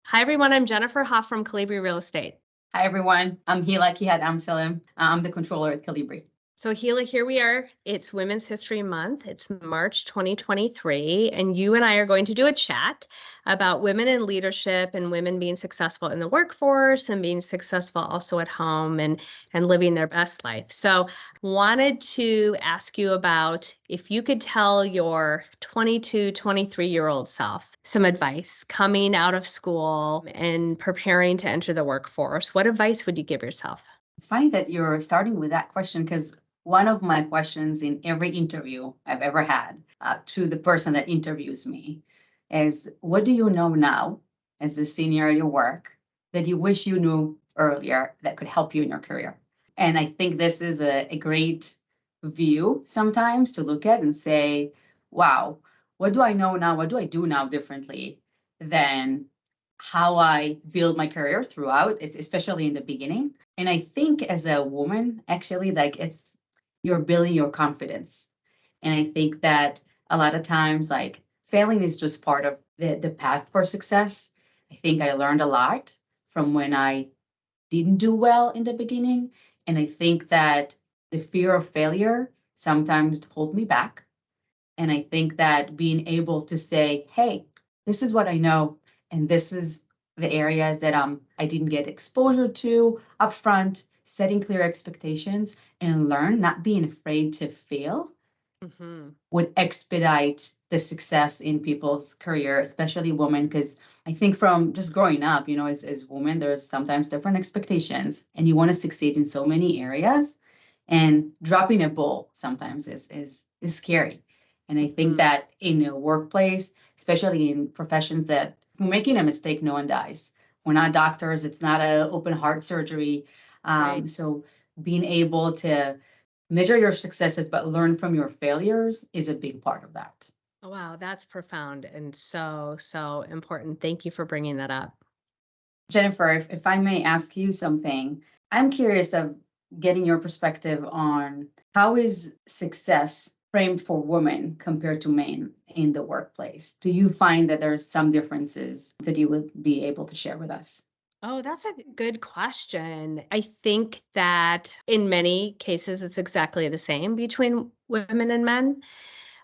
Hi, everyone. I'm Jennifer Hoff from Colibri Real Estate. Hi, everyone. I'm Hila, Kehat, Amsellem. I'm the controller at Colibri. So Hila, here we are. It's Women's History Month. It's March 2023, and you and I are going to do a chat about women in leadership and women being successful in the workforce and being successful also at home and living their best life. So wanted to ask you about if you could tell your 22, 23-year-old self some advice coming out of school and preparing to enter the workforce. What advice would you give yourself? It's funny that you're starting with that question because one of my questions in every interview I've ever had to the person that interviews me is, what do you know now as a senior at your work that you wish you knew earlier that could help you in your career? And I think this is a great view sometimes to look at and say, wow, what do I know now? What do I do now differently than how I build my career throughout, especially in the beginning? And I think as a woman, actually, like you're building your confidence. And I think that a lot of times, like failing is just part of the path for success. I think I learned a lot from when I didn't do well in the beginning. And I think that the fear of failure sometimes hold me back. And I think that being able to say, hey, this is what I know, and this is the areas that I didn't get exposure to upfront, setting clear expectations and learn, not being afraid to fail, would expedite the success in people's career, especially women. Because I think from just growing up, as women, there's sometimes different expectations and you want to succeed in so many areas, and dropping a ball sometimes is scary. And I think that in a workplace, especially in professions that we're making a mistake, no one dies. We're not doctors. It's not an open heart surgery. Right. So being able to measure your successes, but learn from your failures is a big part of that. Wow, that's profound and so, so important. Thank you for bringing that up. Jennifer, if I may ask you something, I'm curious of getting your perspective on how is success framed for women compared to men in the workplace? Do you find that there's some differences that you would be able to share with us? Oh, that's a good question. I think that in many cases, it's exactly the same between women and men.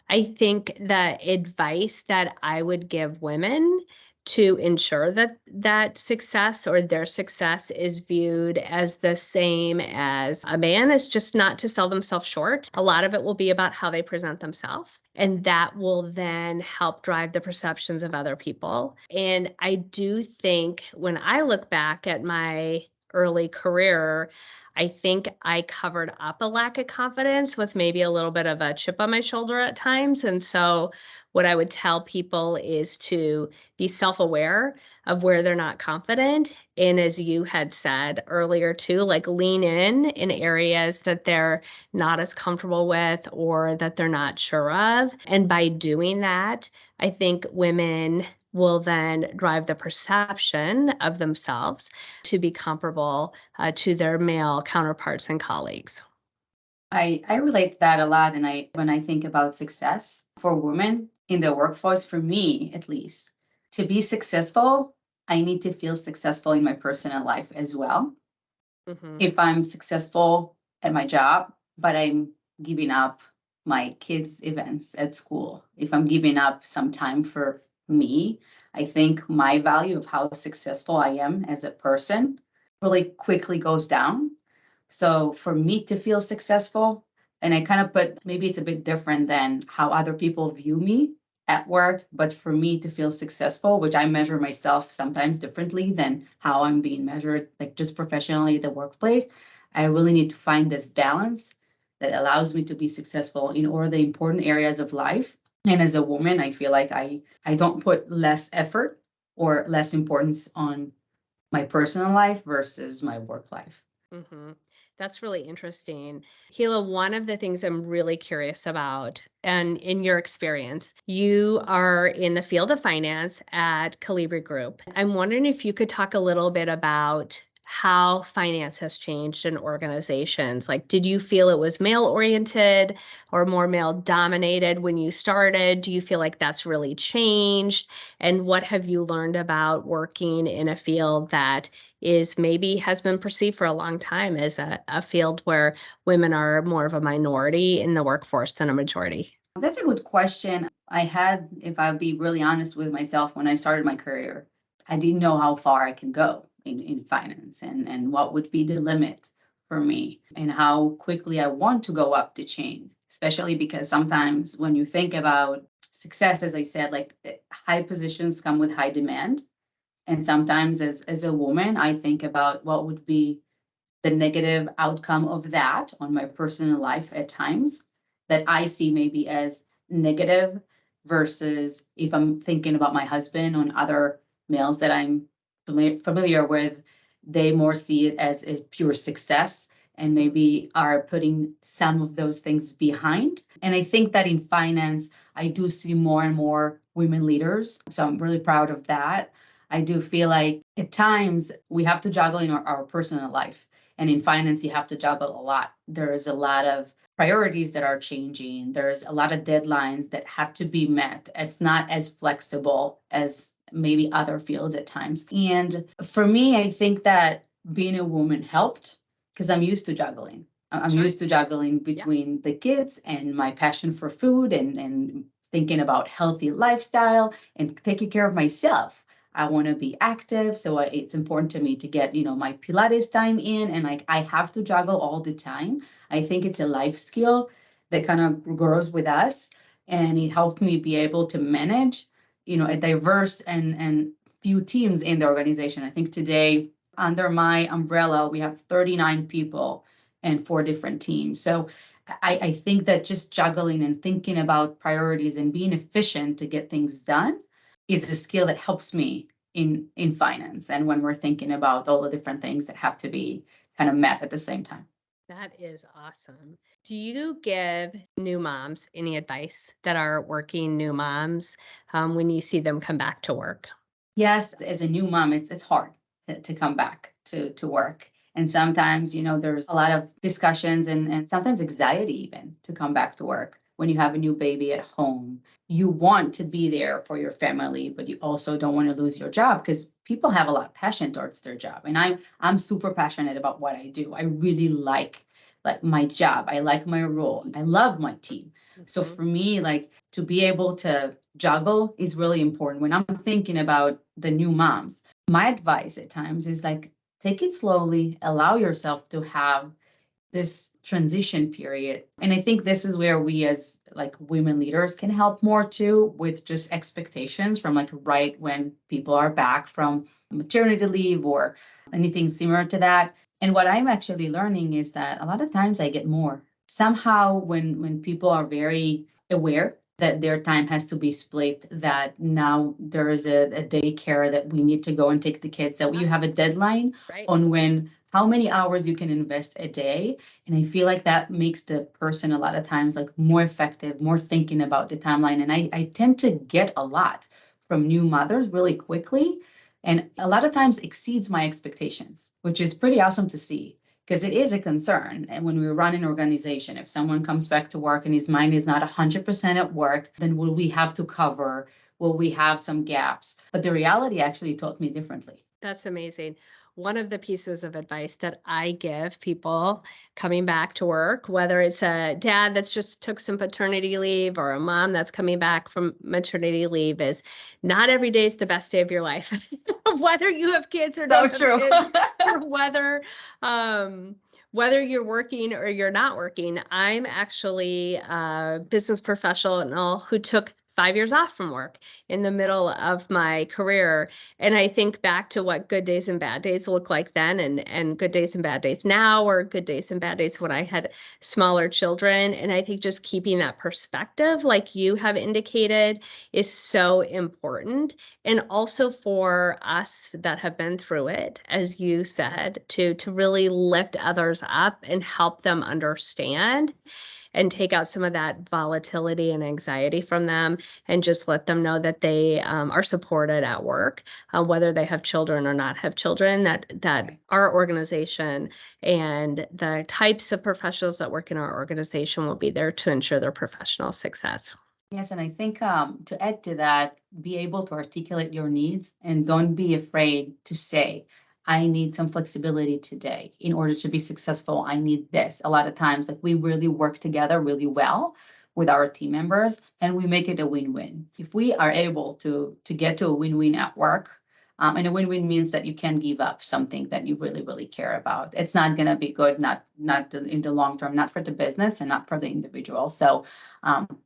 I think the advice that I would give women to ensure that success or their success is viewed as the same as a man is just not to sell themselves short. A lot of it will be about how they present themselves. And that will then help drive the perceptions of other people. And I do think when I look back at my early career, I think I covered up a lack of confidence with maybe a little bit of a chip on my shoulder at times. And so what I would tell people is to be self-aware of where they're not confident. And as you had said earlier too, like lean in areas that they're not as comfortable with or that they're not sure of. And by doing that, I think women will then drive the perception of themselves to be comparable to their male counterparts and colleagues. I relate to that a lot. And when I think about success for women in the workforce, for me at least, to be successful, I need to feel successful in my personal life as well. If I'm successful at my job, but I'm giving up my kids' events at school, if I'm giving up some time for me, I think my value of how successful I am as a person really quickly goes down. So for me to feel successful, and I kind of put, maybe it's a bit different than how other people view me at work, but for me to feel successful, which I measure myself sometimes differently than how I'm being measured, like just professionally at the workplace, I really need to find this balance that allows me to be successful in all the important areas of life. And as a woman, I feel like I don't put less effort or less importance on my personal life versus my work life. That's really interesting. Hila, one of the things I'm really curious about, and in your experience, you are in the field of finance at Colibri Group. I'm wondering if you could talk a little bit about how finance has changed in organizations. Like, did you feel it was male oriented or more male dominated when you started? Do you feel like that's really changed? And what have you learned about working in a field that is maybe has been perceived for a long time as a field where women are more of a minority in the workforce than a majority? That's a good question. I had, if I'll be really honest with myself, when I started my career, I didn't know how far I can go in finance and what would be the limit for me and how quickly I want to go up the chain, especially because sometimes when you think about success, as I said, like high positions come with high demand. And sometimes as a woman, I think about what would be the negative outcome of that on my personal life at times that I see maybe as negative versus if I'm thinking about my husband and other males that I'm familiar with, they more see it as a pure success and maybe are putting some of those things behind. And I think that in finance, I do see more and more women leaders. So I'm really proud of that. I do feel like at times we have to juggle in our personal life. And in finance, you have to juggle a lot. There's a lot of priorities that are changing. There's a lot of deadlines that have to be met. It's not as flexible as maybe other fields at times. And for me, I think that being a woman helped because I'm used to juggling. I'm used to juggling between the kids and my passion for food and thinking about healthy lifestyle and taking care of myself. I want to be active. So it's important to me to get, my Pilates time in, and like I have to juggle all the time. I think it's a life skill that kind of grows with us. And it helped me be able to manage, a diverse and few teams in the organization. I think today under my umbrella, we have 39 people and 4 different teams. So I think that just juggling and thinking about priorities and being efficient to get things done is a skill that helps me in finance and when we're thinking about all the different things that have to be kind of met at the same time. That is awesome. Do you give new moms any advice that are working new moms when you see them come back to work? Yes, as a new mom, it's hard to come back to work. And sometimes, there's a lot of discussions and sometimes anxiety even to come back to work when you have a new baby at home. You want to be there for your family, but you also don't want to lose your job because people have a lot of passion towards their job. And I'm super passionate about what I do. I really like my job. I like my role. I love my team. So for me, like to be able to juggle is really important. When I'm thinking about the new moms, my advice at times is like, take it slowly, allow yourself to have this transition period. And I think this is where we as like women leaders can help more too with just expectations from like right when people are back from maternity leave or anything similar to that. And what I'm actually learning is that a lot of times I get more. Somehow when people are very aware that their time has to be split, that now there is a daycare that we need to go and take the kids, that you have a deadline on how many hours you can invest a day. And I feel like that makes the person a lot of times like more effective, more thinking about the timeline. And I tend to get a lot from new mothers really quickly. And a lot of times exceeds my expectations, which is pretty awesome to see. Because it is a concern. And when we run an organization, if someone comes back to work and his mind is not 100% at work, then will we have to cover? Will we have some gaps? But the reality actually taught me differently. That's amazing. One of the pieces of advice that I give people coming back to work, whether it's a dad that's just took some paternity leave or a mom that's coming back from maternity leave, is not every day is the best day of your life. Whether you have kids or not, true. or whether you're working or you're not working. I'm actually a business professional who took 5 years off from work in the middle of my career. And I think back to what good days and bad days look like then and good days and bad days now, or good days and bad days when I had smaller children. And I think just keeping that perspective, like you have indicated, is so important. And also for us that have been through it, as you said, to really lift others up and help them understand and take out some of that volatility and anxiety from them, and just let them know that they are supported at work, whether they have children or not have children, that our organization and the types of professionals that work in our organization will be there to ensure their professional success. Yes, and I think to add to that, be able to articulate your needs and don't be afraid to say, I need some flexibility today in order to be successful. I need this. A lot of times, like, we really work together really well with our team members, and we make it a win-win. If we are able to get to a win-win at work, and a win-win means that you can give up something that you really, really care about. It's not going to be good, not in the long term, not for the business and not for the individual. So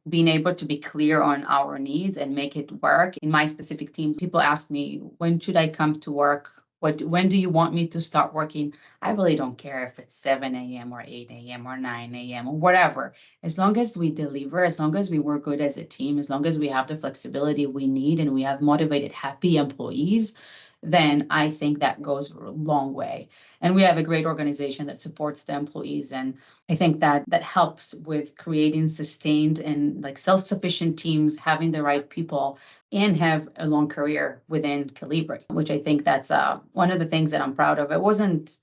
being able to be clear on our needs and make it work. In my specific team, people ask me, when should I come to work? When do you want me to start working? I really don't care if it's 7 a.m. or 8 a.m. or 9 a.m. or whatever. As long as we deliver, as long as we work good as a team, as long as we have the flexibility we need and we have motivated, happy employees, then I think that goes a long way. And we have a great organization that supports the employees. And I think that helps with creating sustained and like self-sufficient teams, having the right people, and have a long career within Colibri, which I think that's one of the things that I'm proud of. It wasn't,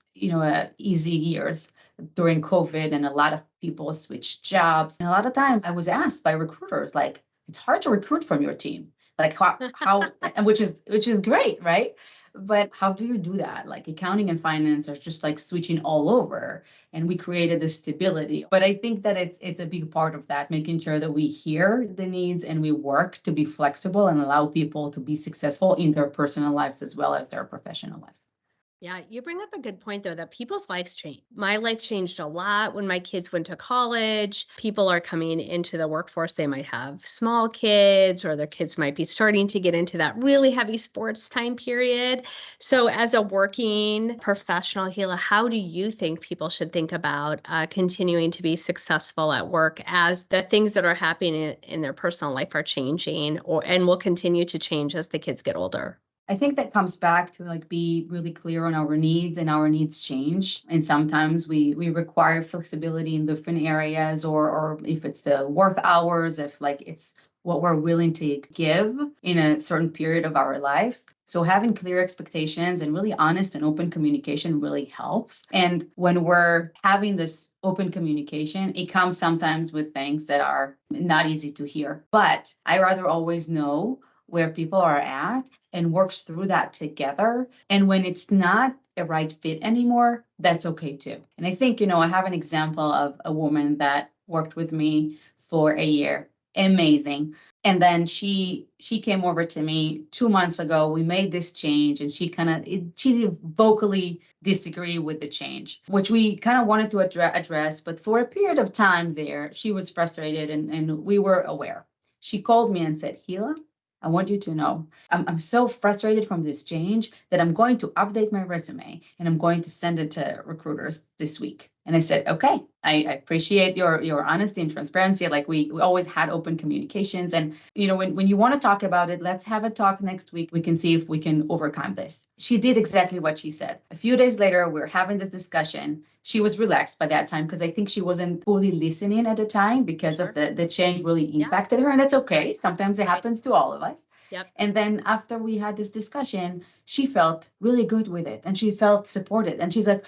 easy years during COVID, and a lot of people switched jobs. And a lot of times I was asked by recruiters, like, it's hard to recruit from your team. Like how, which is great, right? But how do you do that? Like, accounting and finance are just like switching all over, and we created this stability. But I think that it's a big part of that, making sure that we hear the needs and we work to be flexible and allow people to be successful in their personal lives as well as their professional life. Yeah, you bring up a good point, though, that people's lives change. My life changed a lot when my kids went to college. People are coming into the workforce. They might have small kids, or their kids might be starting to get into that really heavy sports time period. So as a working professional, Hila, how do you think people should think about continuing to be successful at work as the things that are happening in their personal life are changing, and will continue to change as the kids get older? I think that comes back to like be really clear on our needs, and our needs change. And sometimes we require flexibility in different areas, or if it's the work hours, if like it's what we're willing to give in a certain period of our lives. So having clear expectations and really honest and open communication really helps. And when we're having this open communication, it comes sometimes with things that are not easy to hear. But I rather always know where people are at and works through that together. And when it's not a right fit anymore, that's okay too. And I think, I have an example of a woman that worked with me for a year. Amazing. And then she came over to me 2 months ago. We made this change, and she vocally disagreed with the change, which we kind of wanted to address. But for a period of time there, she was frustrated, and we were aware. She called me and said, Hila, I want you to know, I'm so frustrated from this change that I'm going to update my resume and I'm going to send it to recruiters this week. And I said, okay, I appreciate your honesty and transparency. Like we always had open communications. And, when you want to talk about it, let's have a talk next week. We can see if we can overcome this. She did exactly what she said. A few days later, we're having this discussion. She was relaxed by that time because I think she wasn't fully listening at the time because of the change really impacted her. And that's okay. Sometimes it happens to all of us. Yep. And then after we had this discussion, she felt really good with it and she felt supported. And she's like,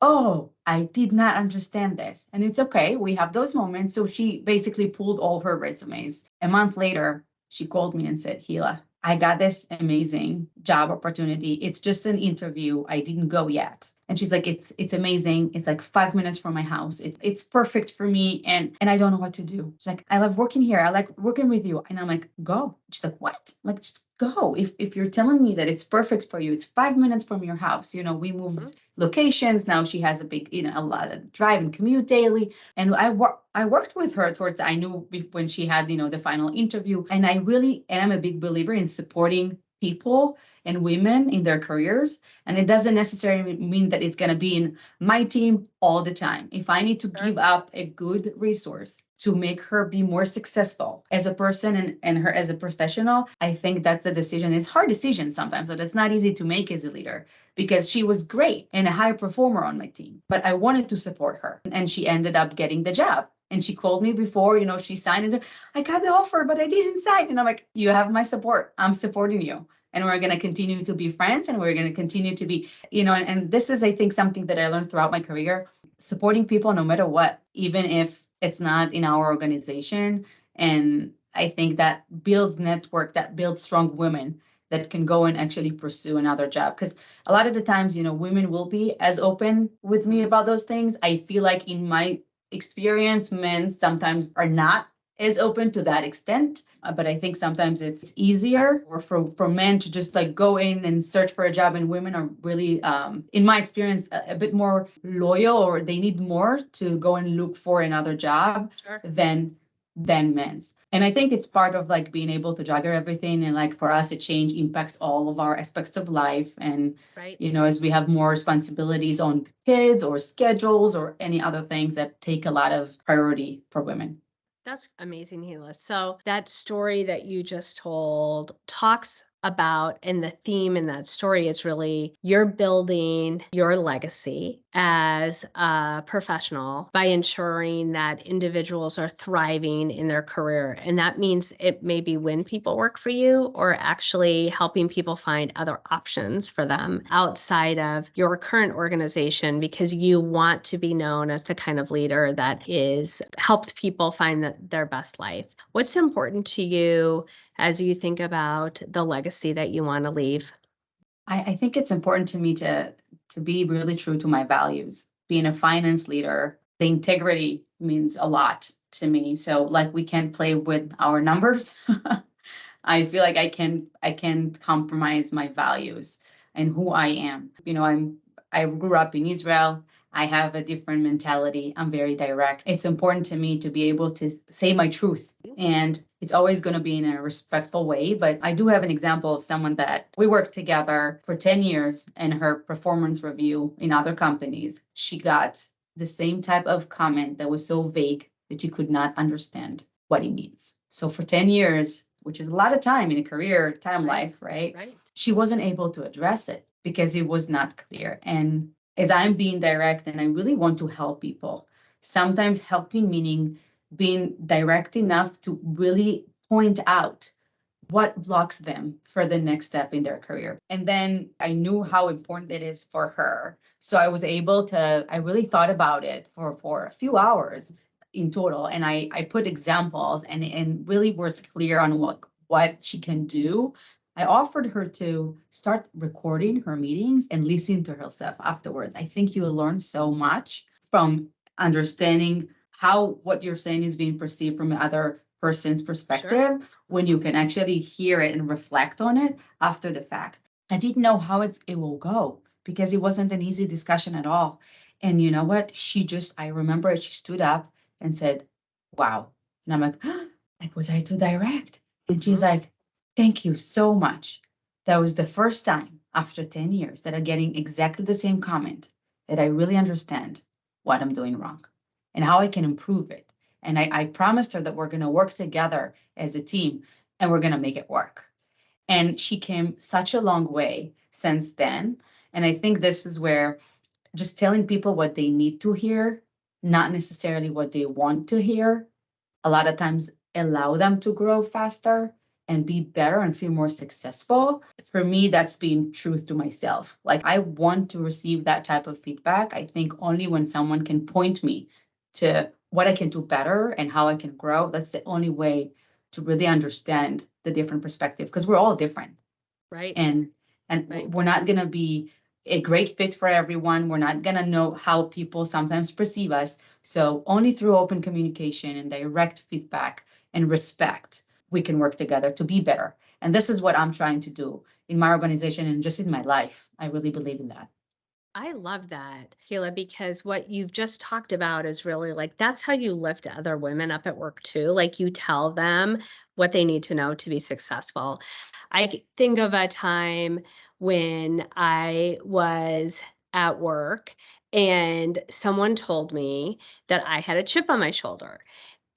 oh, I did not understand this. And it's okay. We have those moments. So she basically pulled all her resumes. A month later, she called me and said, Hila, I got this amazing job opportunity. It's just an interview. I didn't go yet. And she's like, it's amazing. It's like 5 minutes from my house. It's perfect for me. And I don't know what to do. She's like, I love working here. I like working with you. And I'm like, go. She's like, what? I'm like, just go. If you're telling me that it's perfect for you, it's 5 minutes from your house. We moved locations. Now she has a big, a lot of drive and commute daily. And I worked with her towards, I knew when she had, the final interview. And I really am a big believer in supporting people and women in their careers. And it doesn't necessarily mean that it's going to be in my team all the time. If I need to give up a good resource to make her be more successful as a person and her as a professional, I think that's a decision. It's a hard decision sometimes, but it's not easy to make as a leader because she was great and a high performer on my team. But I wanted to support her and she ended up getting the job. And she called me before, she signed and said, I got the offer, but I didn't sign. And I'm like, you have my support. I'm supporting you. And we're going to continue to be friends, and we're going to continue to be, and this is, I think, something that I learned throughout my career, supporting people no matter what, even if it's not in our organization. And I think that builds network, that builds strong women that can go and actually pursue another job. Because a lot of the times, women will be as open with me about those things. I feel like in my experience, men sometimes are not as open to that extent. But I think sometimes it's easier or for men to just like go in and search for a job, and women are really, in my experience, a bit more loyal, or they need more to go and look for another job than men's. And I think it's part of like being able to juggle everything. And like for us, a change impacts all of our aspects of life. And, as we have more responsibilities on kids or schedules or any other things that take a lot of priority for women. That's amazing, Hila. So that story that you just told talks about, and the theme in that story is really you're building your legacy as a professional by ensuring that individuals are thriving in their career. And that means it may be when people work for you, or actually helping people find other options for them outside of your current organization, because you want to be known as the kind of leader that is helped people find their best life. What's important to you as you think about the legacy that you want to leave? I think it's important to me to be really true to my values. Being a finance leader, the integrity means a lot to me. So like we can't play with our numbers. I feel like I can't compromise my values and who I am. I grew up in Israel. I have a different mentality. I'm very direct. It's important to me to be able to say my truth, and it's always going to be in a respectful way. But I do have an example of someone that we worked together for 10 years, and her performance review in other companies, she got the same type of comment that was so vague that you could not understand what it means. So for 10 years, which is a lot of time in a career, time life, right? She wasn't able to address it because it was not clear. And as I'm being direct and I really want to help people, sometimes helping meaning being direct enough to really point out what blocks them for the next step in their career. And then I knew how important it is for her. So I was able to, I really thought about it for a few hours in total. And I put examples and really was clear on what she can do. I offered her to start recording her meetings and listen to herself afterwards. I think you'll learn so much from understanding how what you're saying is being perceived from the other person's perspective when you can actually hear it and reflect on it after the fact. I didn't know how it will go because it wasn't an easy discussion at all. And you know what? I remember it, she stood up and said, wow. And I'm like, was I too direct? And she's like, thank you so much. That was the first time after 10 years that I'm getting exactly the same comment that I really understand what I'm doing wrong and how I can improve it. And I promised her that we're going to work together as a team and we're going to make it work. And she came such a long way since then. And I think this is where just telling people what they need to hear, not necessarily what they want to hear, a lot of times allow them to grow faster and be better and feel more successful. For me, that's being truth to myself. Like I want to receive that type of feedback. I think only when someone can point me to what I can do better and how I can grow, that's the only way to really understand the different perspective, because we're all different. Right. And we're not going to be a great fit for everyone. We're not going to know how people sometimes perceive us. So only through open communication and direct feedback and respect, we can work together to be better. And this is what I'm trying to do in my organization and just in my life. I really believe in that. I love that, Hila, because what you've just talked about is really like, that's how you lift other women up at work too. Like you tell them what they need to know to be successful. I think of a time when I was at work and someone told me that I had a chip on my shoulder.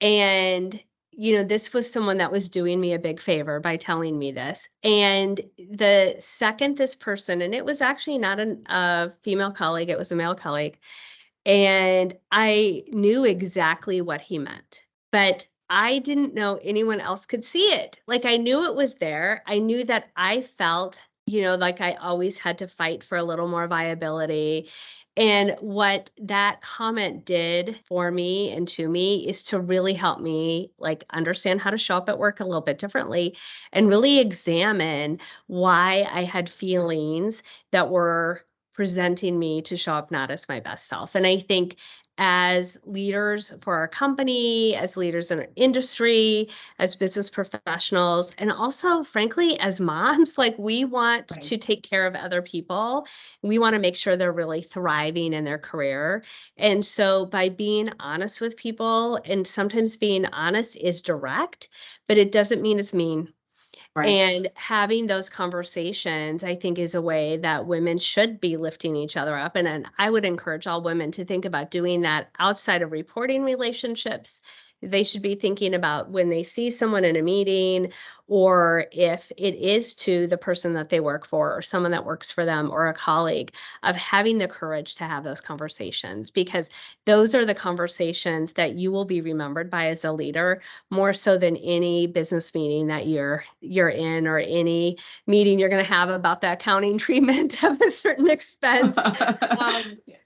And this was someone that was doing me a big favor by telling me this. And the second this person, and it was actually not a female colleague, it was a male colleague. And I knew exactly what he meant, but I didn't know anyone else could see it. Like I knew it was there. I knew that I felt, like I always had to fight for a little more viability. And what that comment did for me and to me is to really help me like understand how to show up at work a little bit differently and really examine why I had feelings that were presenting me to show up not as my best self. And I think as leaders for our company, as leaders in our industry, as business professionals, and also, frankly, as moms, like we want Right. to take care of other people. We want to make sure they're really thriving in their career. And so by being honest with people, and sometimes being honest is direct, but it doesn't mean it's mean. Right. And having those conversations, I think, is a way that women should be lifting each other up. And I would encourage all women to think about doing that outside of reporting relationships. They should be thinking about when they see someone in a meeting, or if it is to the person that they work for, or someone that works for them, or a colleague, of having the courage to have those conversations, because those are the conversations that you will be remembered by as a leader more so than any business meeting that you're in, or any meeting you're going to have about the accounting treatment of a certain expense.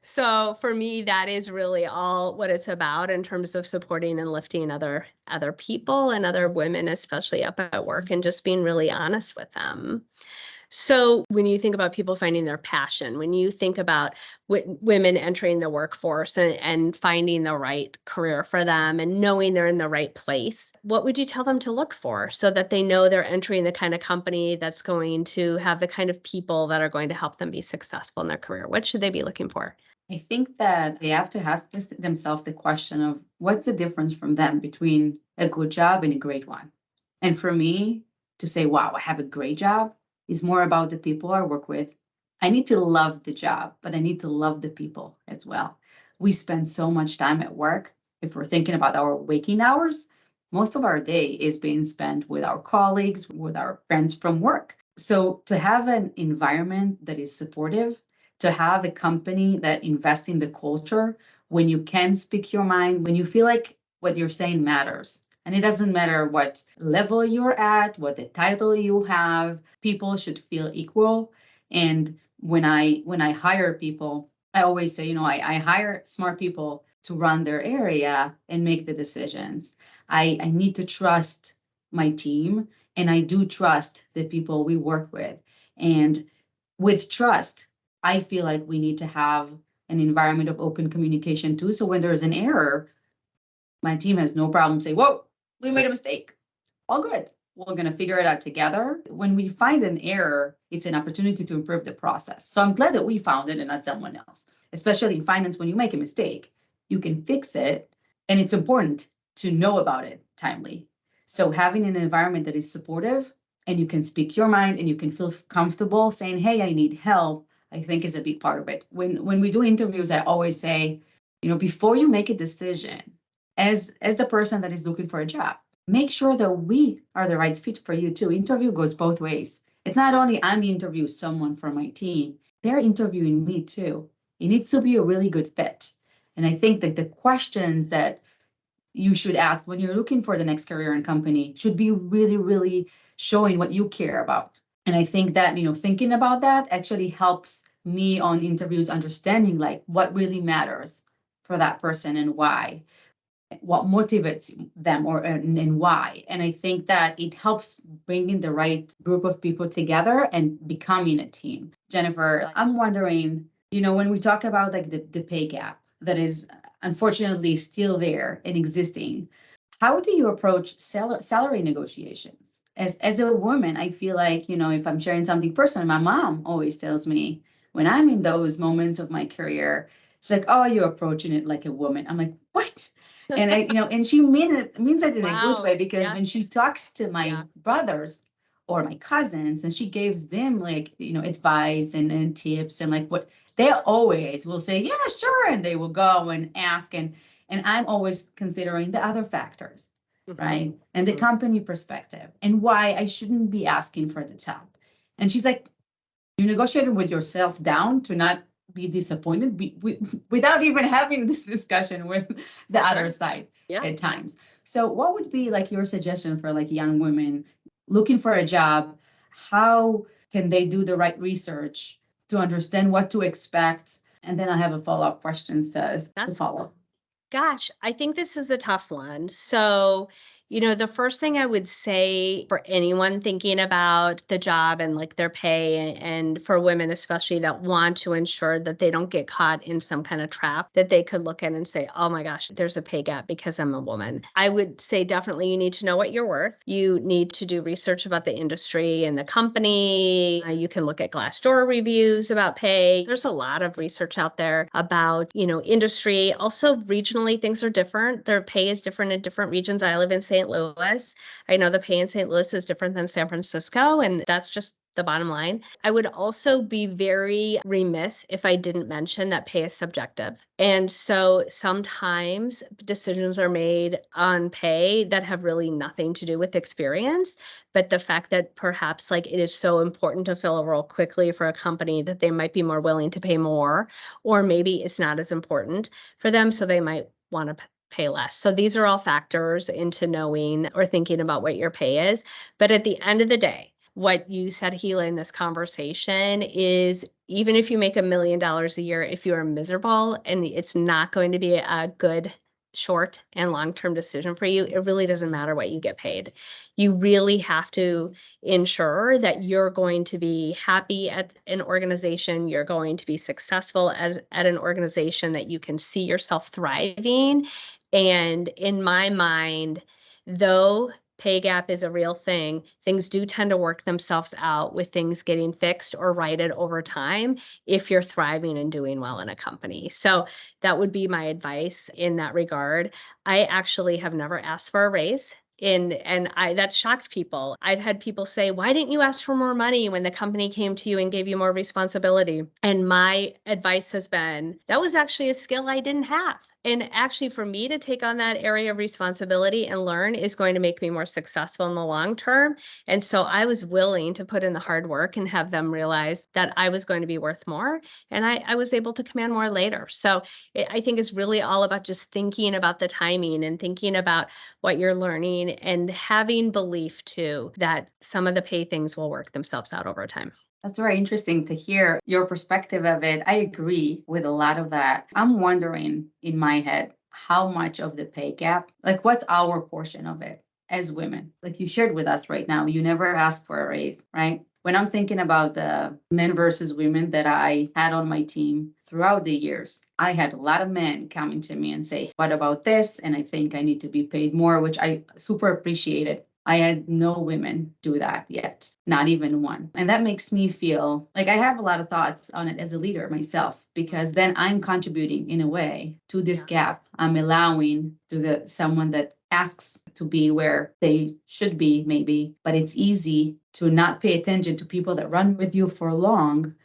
So for me, that is really all what it's about in terms of supporting and lifting other people and other women, especially up at work, and just being really honest with them. So when you think about people finding their passion, when you think about women entering the workforce and finding the right career for them and knowing they're in the right place, what would you tell them to look for so that they know they're entering the kind of company that's going to have the kind of people that are going to help them be successful in their career? What should they be looking for? I think that they have to ask themselves the question of what's the difference from them between a good job and a great one. And for me to say, wow, I have a great job is more about the people I work with. I need to love the job, but I need to love the people as well. We spend so much time at work. If we're thinking about our waking hours, most of our day is being spent with our colleagues, with our friends from work. So to have an environment that is supportive, to have a company that invests in the culture, when you can speak your mind, when you feel like what you're saying matters. And it doesn't matter what level you're at, what the title you have, people should feel equal. And when I hire people, I always say, I hire smart people to run their area and make the decisions. I need to trust my team, and I do trust the people we work with. And with trust, I feel like we need to have an environment of open communication too. So when there's an error, my team has no problem saying, whoa, we made a mistake. All good. We're going to figure it out together. When we find an error, it's an opportunity to improve the process. So I'm glad that we found it and not someone else. Especially in finance, when you make a mistake, you can fix it. And it's important to know about it timely. So having an environment that is supportive and you can speak your mind and you can feel comfortable saying, hey, I need help, I think is a big part of it. When we do interviews, I always say, before you make a decision, as the person that is looking for a job, make sure that we are the right fit for you too. Interview goes both ways. It's not only I'm interviewing someone from my team, they're interviewing me too. It needs to be a really good fit. And I think that the questions that you should ask when you're looking for the next career and company should be really, really showing what you care about. And I think that, thinking about that actually helps me on interviews understanding like what really matters for that person and why, what motivates them and why. And I think that it helps bringing the right group of people together and becoming a team. Jennifer, I'm wondering, when we talk about like the pay gap that is unfortunately still there and existing, how do you approach salary negotiations? As a woman, I feel like, if I'm sharing something personal, my mom always tells me when I'm in those moments of my career, she's like, oh, you're approaching it like a woman. I'm like, what? And and she means it in a good way, because when she talks to my brothers or my cousins, and she gives them like, advice and tips and like what they always will say, yeah, sure. And they will go and ask. And I'm always considering the other factors, right? And the company perspective and why I shouldn't be asking for the top. And she's like, you negotiated with yourself down to not be disappointed without even having this discussion with the other side at times. So what would be like your suggestion for like young women looking for a job? How can they do the right research to understand what to expect? And then I have a follow-up questions to follow. Gosh, I think this is a tough one. So, the first thing I would say for anyone thinking about the job and like their pay, and for women especially that want to ensure that they don't get caught in some kind of trap that they could look at and say, oh my gosh, there's a pay gap because I'm a woman. I would say definitely you need to know what you're worth. You need to do research about the industry and the company. You can look at Glassdoor reviews about pay. There's a lot of research out there about, industry. Also, regionally, things are different. Their pay is different in different regions. I live in St. Louis. I know the pay in St. Louis is different than San Francisco, and that's just the bottom line. I would also be very remiss if I didn't mention that pay is subjective. And so sometimes decisions are made on pay that have really nothing to do with experience, but the fact that perhaps like it is so important to fill a role quickly for a company that they might be more willing to pay more, or maybe it's not as important for them, so they might want to pay less. So these are all factors into knowing or thinking about what your pay is. But at the end of the day, what you said, Hila, in this conversation is even if you make $1 million a year, if you are miserable and it's not going to be a good short and long-term decision for you, it really doesn't matter what you get paid. You really have to ensure that you're going to be happy at an organization, you're going to be successful at an organization that you can see yourself thriving. And in my mind, though pay gap is a real thing, things do tend to work themselves out with things getting fixed or righted over time if you're thriving and doing well in a company. So that would be my advice in that regard. I actually have never asked for a raise. And that shocked people. I've had people say, why didn't you ask for more money when the company came to you and gave you more responsibility? And my advice has been, that was actually a skill I didn't have. And actually for me to take on that area of responsibility and learn is going to make me more successful in the long term. And so I was willing to put in the hard work and have them realize that I was going to be worth more. And I was able to command more later. So I think it's really all about just thinking about the timing and thinking about what you're learning and having belief too that some of the pay things will work themselves out over time. That's very interesting to hear your perspective of it. I agree with a lot of that. I'm wondering in my head, how much of the pay gap, like what's our portion of it as women? Like you shared with us right now, you never asked for a raise, right? When I'm thinking about the men versus women that I had on my team throughout the years, I had a lot of men coming to me and say, what about this? And I think I need to be paid more, which I super appreciated. I had no women do that yet, not even one. And that makes me feel like I have a lot of thoughts on it as a leader myself, because then I'm contributing in a way to this gap. I'm allowing to someone that asks to be where they should be, maybe, but it's easy to not pay attention to people that run with you for long,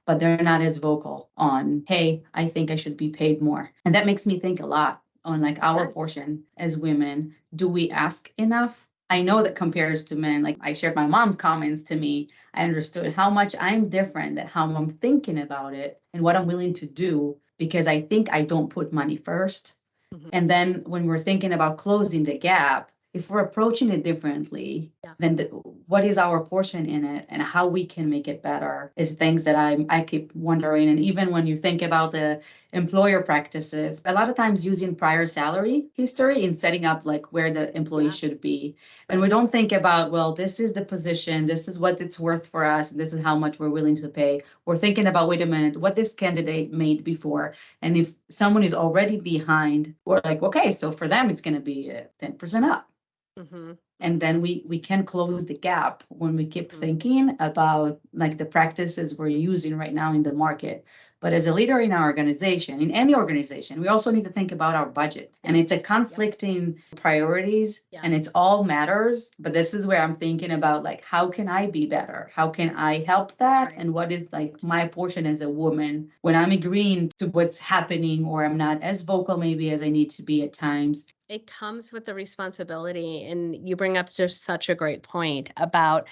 but they're not as vocal on, hey, I think I should be paid more. And that makes me think a lot on like our portion as women. Do we ask enough? I know that compares to men, like I shared my mom's comments to me, I understood how much I'm different, that how I'm thinking about it and what I'm willing to do, because I think I don't put money first. Mm-hmm. And then when we're thinking about closing the gap, if we're approaching it differently, then what is our portion in it and how we can make it better is things that I keep wondering. And even when you think about the employer practices, a lot of times using prior salary history in setting up like where the employee should be. And we don't think about, well, this is the position, this is what it's worth for us, and this is how much we're willing to pay. We're thinking about, wait a minute, what this candidate made before. And if someone is already behind, we're like, okay, so for them, it's going to be 10% up. Mm-hmm. And then we can close the gap when we keep thinking about like the practices we're using right now in the market. But as a leader in our organization, in any organization, we also need to think about our budget. And it's a conflicting priorities and it's all matters. But this is where I'm thinking about like, how can I be better? How can I help that? And what is like my portion as a woman when I'm agreeing to what's happening, or I'm not as vocal maybe as I need to be at times. It comes with the responsibility. And you bring up just such a great point about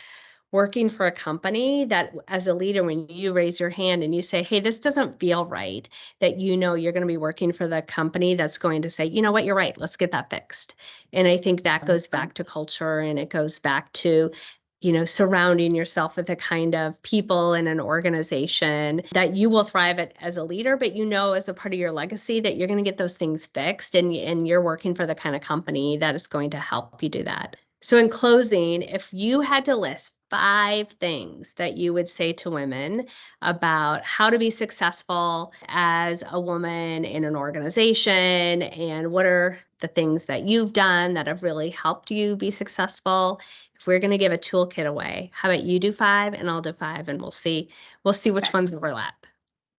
working for a company that as a leader, when you raise your hand and you say, hey, this doesn't feel right, that you know you're going to be working for the company that's going to say, you know what, you're right, let's get that fixed. And I think that goes back to culture, and it goes back to, you know, surrounding yourself with the kind of people in an organization that you will thrive at as a leader, but you know, as a part of your legacy, that you're going to get those things fixed, and you're working for the kind of company that is going to help you do that. So in closing, if you had to list 5 things that you would say to women about how to be successful as a woman in an organization, and what are the things that you've done that have really helped you be successful, if we're going to give a toolkit away, how about you do 5 and I'll do 5, and we'll see which ones overlap.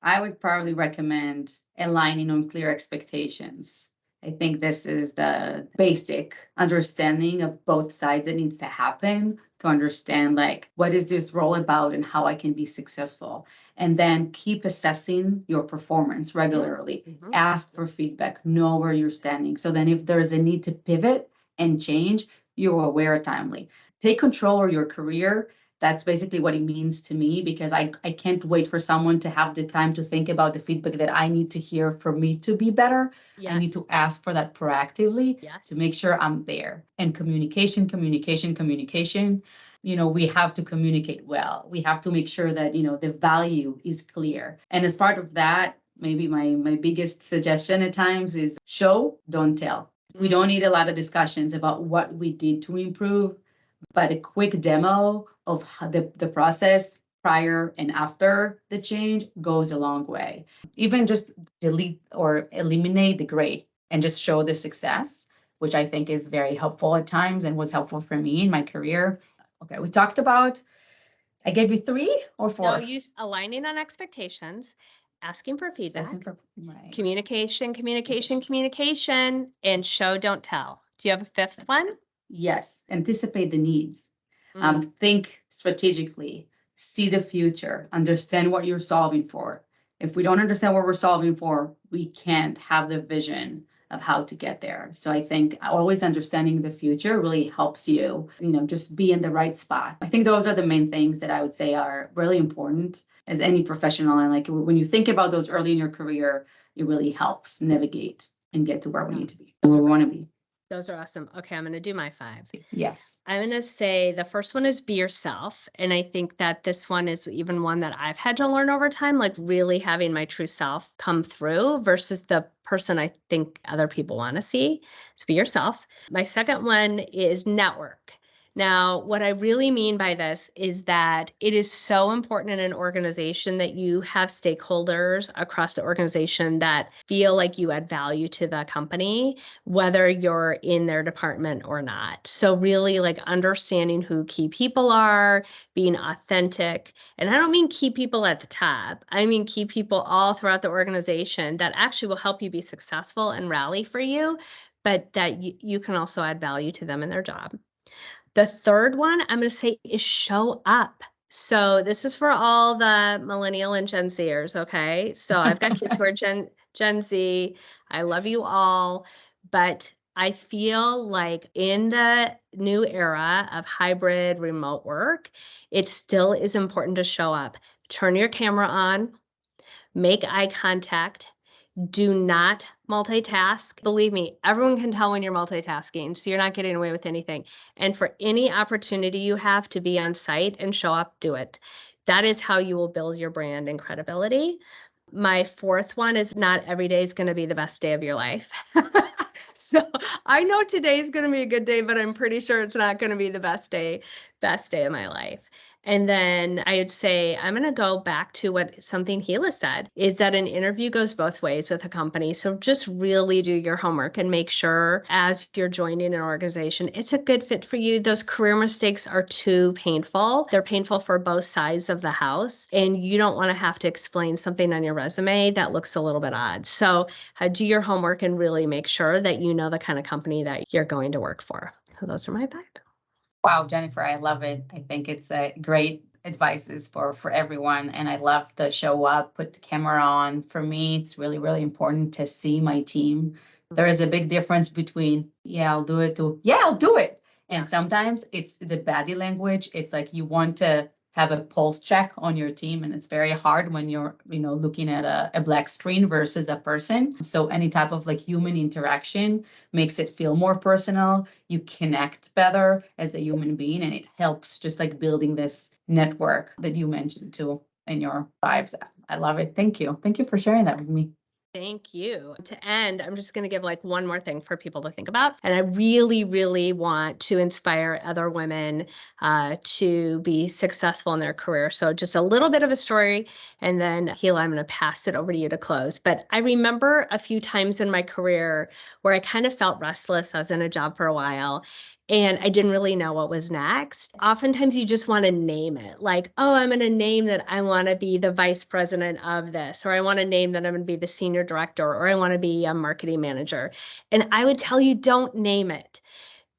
I would probably recommend aligning on clear expectations. I think this is the basic understanding of both sides that needs to happen to understand, like, what is this role about and how I can be successful. And then keep assessing your performance regularly. Mm-hmm. Ask for feedback, know where you're standing. So then if there's a need to pivot and change, you're aware timely. Take control of your career. That's basically what it means to me, because I can't wait for someone to have the time to think about the feedback that I need to hear for me to be better. Yes. I need to ask for that proactively. Yes. To make sure I'm there. And communication. You know, we have to communicate well. We have to make sure that, you know, the value is clear. And as part of that, maybe my biggest suggestion at times is show, don't tell. We don't need a lot of discussions about what we did to improve, but a quick demo of how the process prior and after the change goes a long way. Even just delete or eliminate the gray and just show the success, which I think is very helpful at times and was helpful for me in my career. Okay, we talked about, I gave you 3 or 4? No, use aligning on expectations, asking for feedback, Right. communication, and show, don't tell. Do you have a 5th one? Yes, anticipate the needs. Think strategically, see the future, understand what you're solving for. If we don't understand what we're solving for, we can't have the vision of how to get there. So I think always understanding the future really helps you, you know, just be in the right spot. I think those are the main things that I would say are really important as any professional. And like when you think about those early in your career, it really helps navigate and get to where we need to be, where we want to be. Those are awesome. Okay, I'm going to do my 5. Yes. I'm going to say the first one is be yourself. And I think that this one is even one that I've had to learn over time, like really having my true self come through versus the person I think other people want to see. So be yourself. My second one is network. Now, what I really mean by this is that it is so important in an organization that you have stakeholders across the organization that feel like you add value to the company, whether you're in their department or not. So really like understanding who key people are, being authentic. And I don't mean key people at the top. I mean key people all throughout the organization that actually will help you be successful and rally for you, but that you can also add value to them in their job. The third one I'm going to say is show up. So this is for all the millennial and Gen Zers, okay? So I've got kids who are Gen Z. I love you all, but I feel like in the new era of hybrid remote work, it still is important to show up. Turn your camera on, make eye contact. Do not multitask. Believe me, everyone can tell when you're multitasking, so you're not getting away with anything. And for any opportunity you have to be on site and show up, do it. That is how you will build your brand and credibility. My 4th one is not every day is going to be the best day of your life. So I know today is going to be a good day, but I'm pretty sure it's not going to be the best day of my life. And then I'd say I'm going to go back to something Hila said, is that an interview goes both ways with a company. So just really do your homework and make sure as you're joining an organization, it's a good fit for you. Those career mistakes are too painful. They're painful for both sides of the house. And you don't want to have to explain something on your resume that looks a little bit odd. So do your homework and really make sure that you know the kind of company that you're going to work for. So those are my 5. Wow, Jennifer, I love it. I think it's a great advices for everyone. And I love to show up, put the camera on. For me, it's really, really important to see my team. There is a big difference between, yeah, I'll do it, to, yeah, I'll do it. And sometimes it's the body language. It's like you want to have a pulse check on your team, and it's very hard when you're, looking at a black screen versus a person. So any type of like human interaction makes it feel more personal. You connect better as a human being, and it helps just like building this network that you mentioned too in your lives. I love it. Thank you. Thank you for sharing that with me. Thank you. To end, I'm just going to give like one more thing for people to think about. And I really, really want to inspire other women to be successful in their career. So just a little bit of a story, and then Hila, I'm going to pass it over to you to close. But I remember a few times in my career where I kind of felt restless. I was in a job for a while, and I didn't really know what was next. Oftentimes you just want to name it, like, oh, I'm going to name that I want to be the vice president of this, or I want to name that I'm going to be the senior director, or I want to be a marketing manager. And I would tell you, don't name it.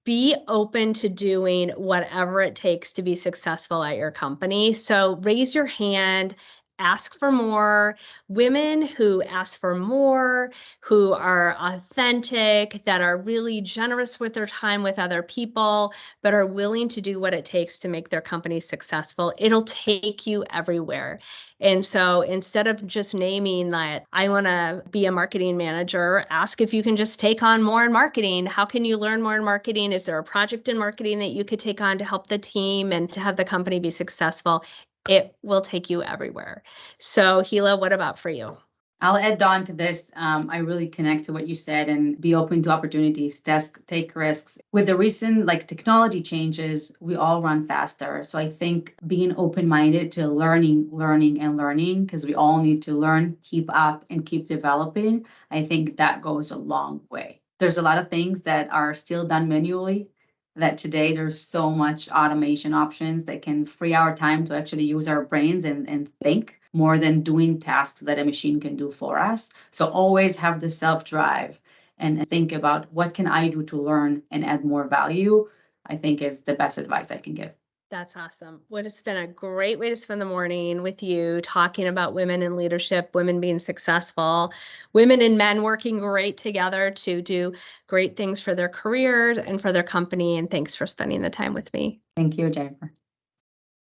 Be open to doing whatever it takes to be successful at your company. So raise your hand, ask for more. Women who ask for more, who are authentic, that are really generous with their time with other people, but are willing to do what it takes to make their company successful, it'll take you everywhere. And so instead of just naming that I want to be a marketing manager, ask if you can just take on more in marketing. How can you learn more in marketing? Is there a project in marketing that you could take on to help the team and to have the company be successful? It will take you everywhere. So Hila, what about for you? I'll add on to this. I really connect to what you said, and be open to opportunities, take risks. With the recent technology changes, we all run faster. So I think being open-minded to learning, because we all need to learn, keep up, and keep developing. I think that goes a long way. There's a lot of things that are still done manually, that today there's so much automation options that can free our time to actually use our brains and think more than doing tasks that a machine can do for us. So always have the self-drive and think about what can I do to learn and add more value, I think is the best advice I can give. That's awesome. Well, it's been a great way to spend the morning with you, talking about women in leadership, women being successful, women and men working great together to do great things for their careers and for their company. And thanks for spending the time with me. Thank you, Jennifer.